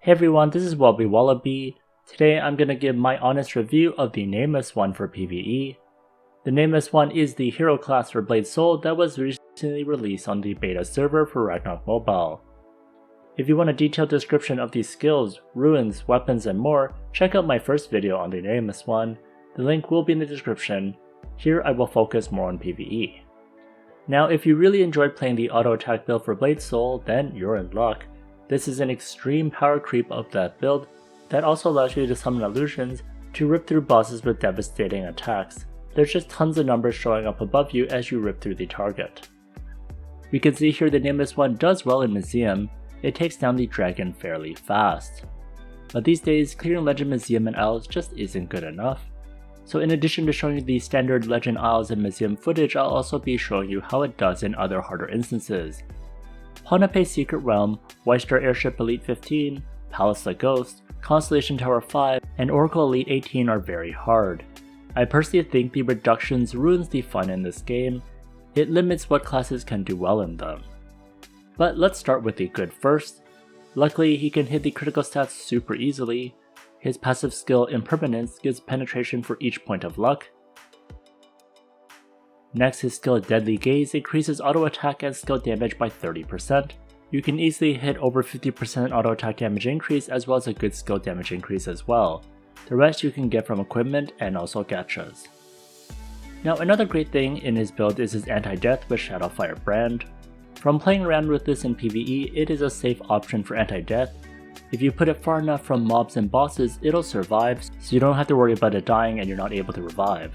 Hey everyone, this is WobblyWallaby. Today I'm going to give my honest review of the Nameless One for PvE. The Nameless One is the hero class for Blade Soul that was recently released on the beta server for Ragnarok mobile. If you want a detailed description of these skills, ruins, weapons, and more, check out my first video on the Nameless One. The link will be in the description. Here I will focus more on PvE. Now if you really enjoyed playing the auto attack build for Blade Soul, then you're in luck. This is an extreme power creep of that build that also allows you to summon illusions to rip through bosses with devastating attacks. There's just tons of numbers showing up above you as you rip through the target. We can see here the Nameless One does well in Museum. It takes down the dragon fairly fast. But these days, clearing Legend Museum and Isles just isn't good enough. So in addition to showing you the standard Legend Isles and Museum footage, I'll also be showing you how it does in other harder instances. Ponape Secret Realm, White Star Airship Elite 15, Palace the Ghost, Constellation Tower 5, and Oracle Elite 18 are very hard. I personally think the reductions ruins the fun in this game. It limits what classes can do well in them. But let's start with the good first. Luckily, he can hit the critical stats super easily. His passive skill Impermanence gives penetration for each point of luck. Next, his skill Deadly Gaze increases auto attack and skill damage by 30%. You can easily hit over 50% auto attack damage increase as well as a good skill damage increase as well. The rest you can get from equipment and also gachas. Now another great thing in his build is his anti-death with Shadowfire Brand. From playing around with this in PvE, it is a safe option for anti-death. If you put it far enough from mobs and bosses, it'll survive, so you don't have to worry about it dying and you're not able to revive.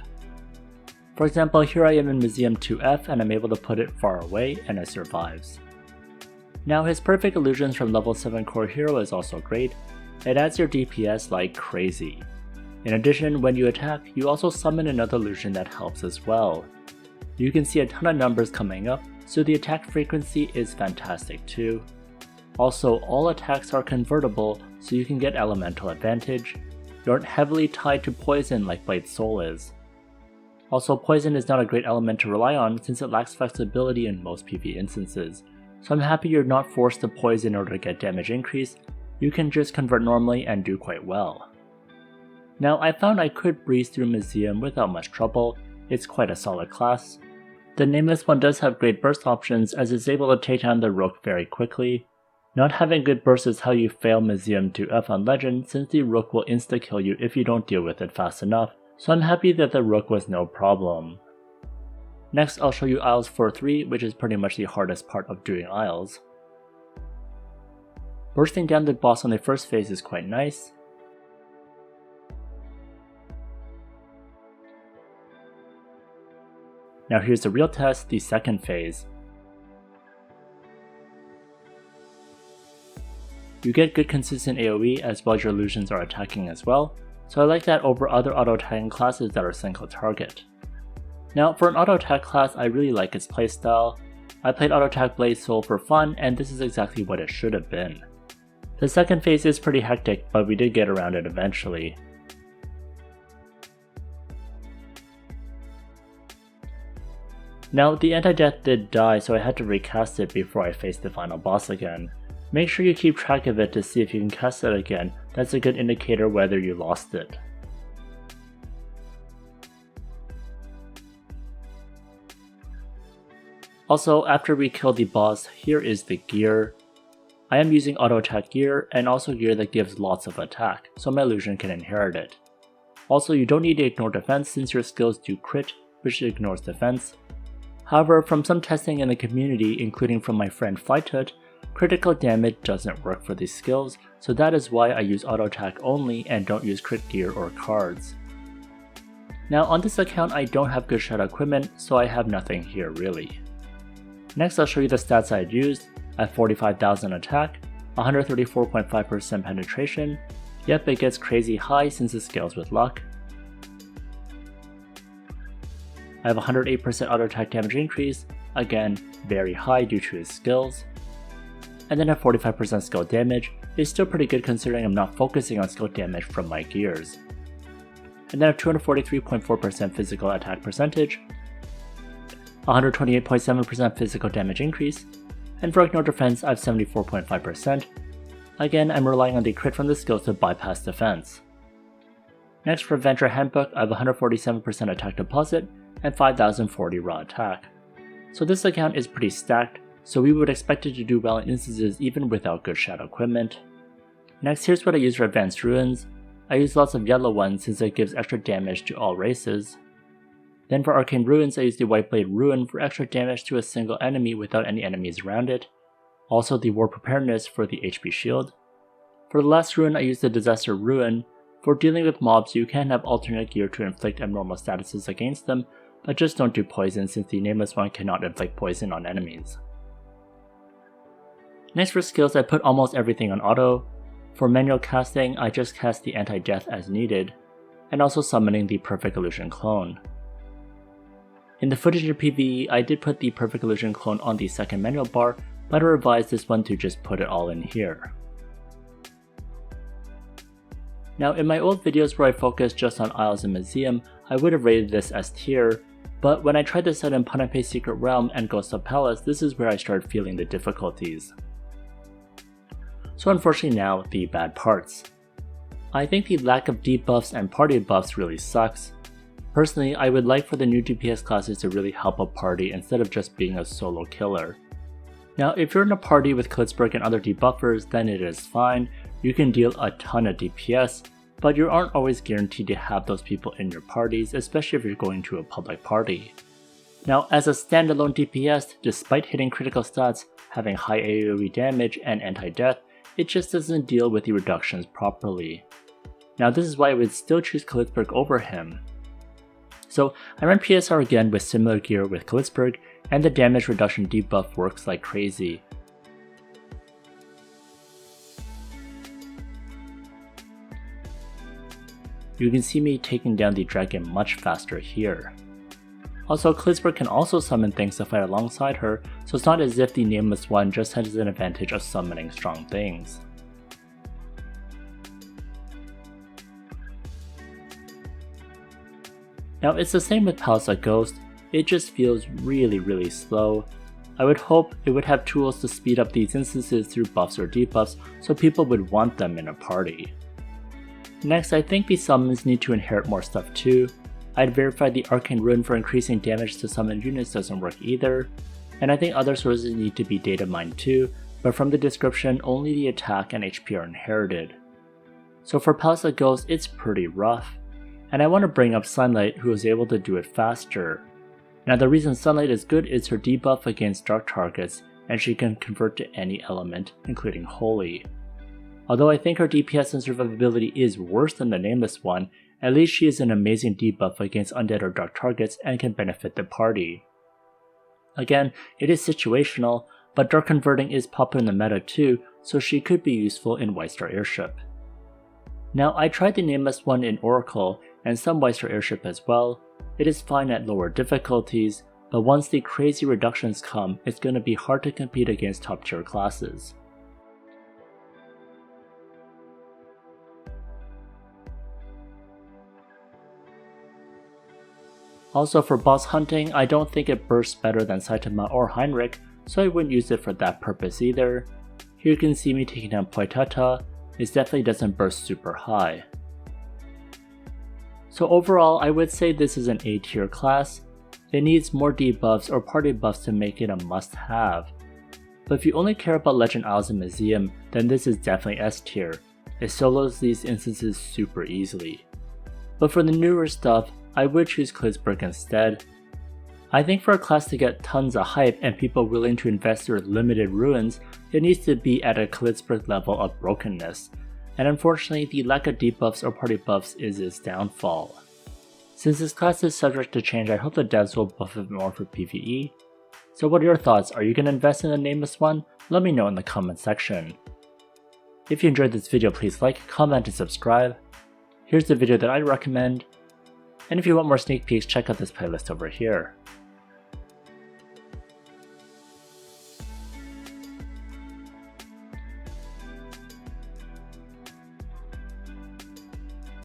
For example, here I am in Museum 2F and I'm able to put it far away and it survives. Now his Perfect Illusions from level 7 core hero is also great. It adds your DPS like crazy. In addition, when you attack, you also summon another illusion that helps as well. You can see a ton of numbers coming up, so the attack frequency is fantastic too. Also, all attacks are convertible, so you can get elemental advantage. You aren't heavily tied to poison like Blade Soul is. Also, poison is not a great element to rely on since it lacks flexibility in most PvE instances, so I'm happy you're not forced to poison in order to get damage increase. You can just convert normally and do quite well. Now I found I could breeze through Museum without much trouble. It's quite a solid class. The Nameless One does have great burst options as it's able to take down the Rook very quickly. Not having good burst is how you fail Museum 2F on Legend since the Rook will insta-kill you if you don't deal with it fast enough. So I'm happy that the Rook was no problem. Next I'll show you Isles 4-3, which is pretty much the hardest part of doing Isles. Bursting down the boss on the first phase is quite nice. Now here's the real test, the second phase. You get good consistent AoE as well as your illusions are attacking as well. So I like that over other auto attacking classes that are single target. Now for an auto attack class, I really like its playstyle. I played auto attack Blade Soul for fun and this is exactly what it should have been. The second phase is pretty hectic, but we did get around it eventually. Now the anti-death did die, so I had to recast it before I faced the final boss again. Make sure you keep track of it to see if you can cast it again. That's a good indicator whether you lost it. Also, after we kill the boss, here is the gear. I am using auto attack gear and also gear that gives lots of attack, so my illusion can inherit it. Also, you don't need to ignore defense since your skills do crit, which ignores defense. However, from some testing in the community, including from my friend Flytut, critical damage doesn't work for these skills, so that is why I use auto attack only and don't use crit gear or cards. Now on this account I don't have good shadow equipment, so I have nothing here really. Next I'll show you the stats I had used. At 45,000 attack, 134.5% penetration, yep it gets crazy high since it scales with luck. I have 108% auto attack damage increase, again very high due to his skills. And then at 45% skill damage, is still pretty good considering I'm not focusing on skill damage from my gears. And then at 243.4% physical attack percentage, 128.7% physical damage increase, and for ignore defense I have 74.5%, Again, I'm relying on the crit from the skills to bypass defense. Next for Adventure Handbook, I have 147% attack deposit and 5040 raw attack. So this account is pretty stacked, so we would expect it to do well in instances even without good shadow equipment. Next, here's what I use for Advanced Ruins. I use lots of yellow ones since it gives extra damage to all races. Then for Arcane Ruins, I use the White Blade Ruin for extra damage to a single enemy without any enemies around it. Also the War Preparedness for the HP shield. For the last rune, I use the Disaster Ruin. For dealing with mobs, you can have alternate gear to inflict abnormal statuses against them, but just don't do poison since the Nameless One cannot inflict poison on enemies. Next for skills, I put almost everything on auto. For manual casting, I just cast the anti-death as needed, and also summoning the Perfect Illusion clone. In the footage of PvE, I did put the Perfect Illusion clone on the second manual bar, but I revised this one to just put it all in here. Now in my old videos where I focused just on Isles and Museum, I would have rated this S tier, but when I tried this out in Punapei Secret Realm and Ghost of Palace, this is where I started feeling the difficulties. So unfortunately now, the bad parts. I think the lack of debuffs and party buffs really sucks. Personally, I would like for the new DPS classes to really help a party instead of just being a solo killer. Now if you're in a party with Klitzberg and other debuffers, then it is fine, you can deal a ton of DPS, but you aren't always guaranteed to have those people in your parties, especially if you're going to a public party. Now as a standalone DPS, despite hitting critical stats, having high AoE damage and anti-death, it just doesn't deal with the reductions properly. Now this is why I would still choose Klitzberg over him. So I run PSR again with similar gear with Klitzberg, and the damage reduction debuff works like crazy. You can see me taking down the dragon much faster here. Also, Klitzberg can also summon things to fight alongside her, so it's not as if the Nameless One just has an advantage of summoning strong things. Now it's the same with Palace of Ghost, it just feels really slow. I would hope it would have tools to speed up these instances through buffs or debuffs so people would want them in a party. Next, I think the summons need to inherit more stuff too. I'd verified the Arcane Rune for increasing damage to summoned units doesn't work either, and I think other sources need to be data mined too, but from the description only the attack and HP are inherited. So for Palace of Ghost, it's pretty rough. And I want to bring up Sunlight, who is able to do it faster. Now the reason Sunlight is good is her debuff against dark targets, and she can convert to any element, including Holy. Although I think her DPS and survivability is worse than the Nameless One, at least she is an amazing debuff against undead or dark targets and can benefit the party. Again, it is situational, but dark converting is popular in the meta too, so she could be useful in White Star Airship. Now I tried the Nameless One in Oracle, and some White Star Airship as well. It is fine at lower difficulties, but once the crazy reductions come, it's going to be hard to compete against top tier classes. Also for boss hunting, I don't think it bursts better than Saitama or Heinrich, so I wouldn't use it for that purpose either. Here you can see me taking down Poitata, it definitely doesn't burst super high. So overall, I would say this is an A tier class. It needs more debuffs or party buffs to make it a must have. But if you only care about Legend Isles and Museum, then this is definitely S tier. It solos these instances super easily. But for the newer stuff, I would choose Klitzberg instead. I think for a class to get tons of hype and people willing to invest their limited ruins, it needs to be at a Klitzberg level of brokenness. And unfortunately, the lack of debuffs or party buffs is its downfall. Since this class is subject to change, I hope the devs will buff it more for PvE. So what are your thoughts? Are you going to invest in the Nameless One? Let me know in the comment section. If you enjoyed this video, please like, comment, and subscribe. Here's the video that I recommend. And if you want more sneak peeks, check out this playlist over here.